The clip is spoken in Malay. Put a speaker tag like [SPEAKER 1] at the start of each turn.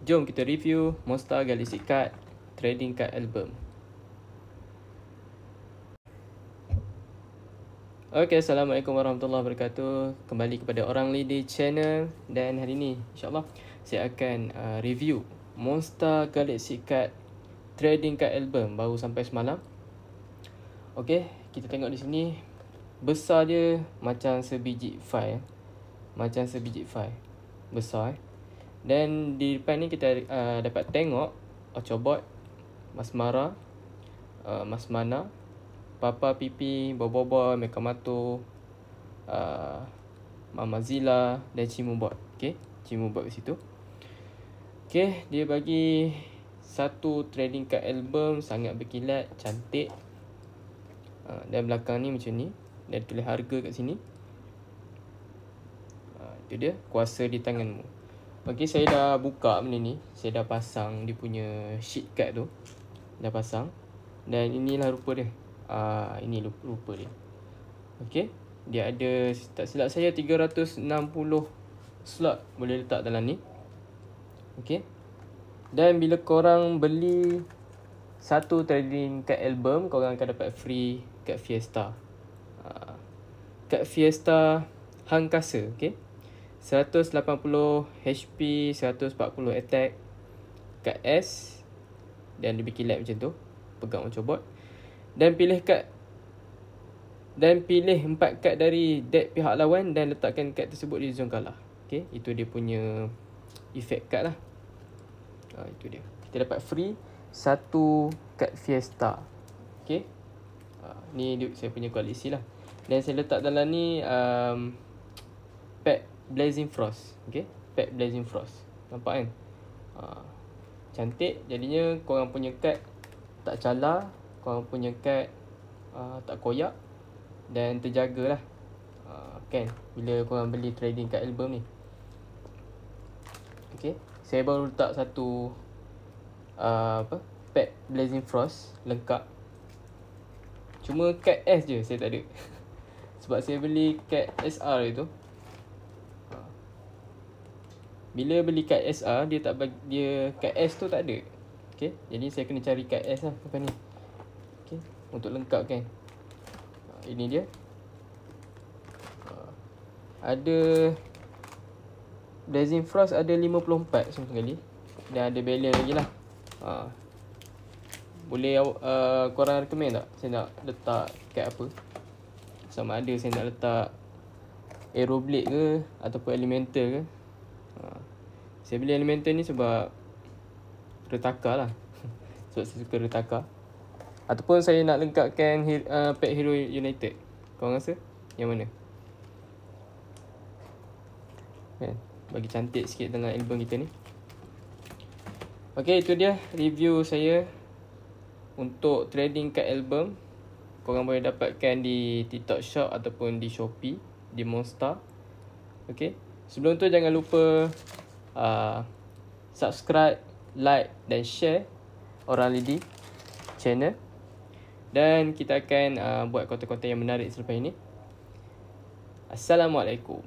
[SPEAKER 1] Jom kita review Monster Galaxy Card Trading Card Album. Okay, Assalamualaikum warahmatullahi wabarakatuh. Kembali kepada Orang Lidi Channel. Dan hari ni insyaAllah saya akan review Monster Galaxy Card Trading Card Album. Baru sampai semalam. Okay, kita tengok di sini. Besar dia macam sebiji file. Macam sebiji file. Besar Dan di depan ni kita dapat tengok Ochobot, Masmara, Masmana, Papa Pipi, Boboiboy, Mekamato, Mamazilla dan Cimubot. Okay, Cimubot kat situ. Okay, dia bagi satu trading card album sangat berkilat, cantik. Dan belakang ni macam ni. Dan tulis harga kat sini. Itu dia, kuasa di tanganmu. Okay, saya dah buka benda ni. Saya dah pasang dia punya sheet card tu. Dah pasang. Dan inilah rupa dia. Ini rupa dia. Okay, dia ada, tak silap saya, 360 slot boleh letak dalam ni. Okay. Dan bila korang beli satu trading card album, korang akan dapat free card Fiesta. Card Fiesta Hangkasa. Okay, 180 HP, 140 attack, kad S. Dan dia berkilat macam tu. Pegang Ochobot. Dan pilih 4 kad dari deck pihak lawan dan letakkan kad tersebut di zone kalah. Okay, itu dia punya efek kad lah. Itu dia. Kita dapat free satu kad Fiesta. Okay, ni saya punya koleksi lah. Dan saya letak dalam ni pack Blazing Frost. Okay, pack Blazing Frost. Nampak kan? Cantik. Jadinya korang punya kad tak calar, korang punya kad tak koyak dan terjagalah. Kan, bila korang beli trading card album ni. Okay, saya baru letak satu pack Blazing Frost lengkap. Cuma kad S je saya tak ada. Sebab saya beli kad SR itu. Bila beli kad SR, dia tak bagi, dia kad S tu tak ada. Okay, jadi saya kena cari kad S lah lepas ni. Okay, untuk lengkapkan. Ini dia. Ada Blazing Frost ada 54 sekali. Dan ada balance lagi lah. Boleh korang recommend tak saya nak letak kad apa? Sama ada saya nak letak Aeroblade ke ataupun Elemental ke. Saya beli Elemental ni sebab retaka lah. Sebab saya suka retaka. Ataupun saya nak lengkapkan pack Hero United. Korang rasa yang mana? Kan, bagi cantik sikit dalam album kita ni. Okay, itu dia review saya untuk trading card album. Korang boleh dapatkan di TikTok Shop ataupun di Shopee, di Monster. Okay, sebelum tu jangan lupa subscribe, like dan share Orang Lidi Channel. Dan kita akan buat konten-konten yang menarik selepas ini. Assalamualaikum.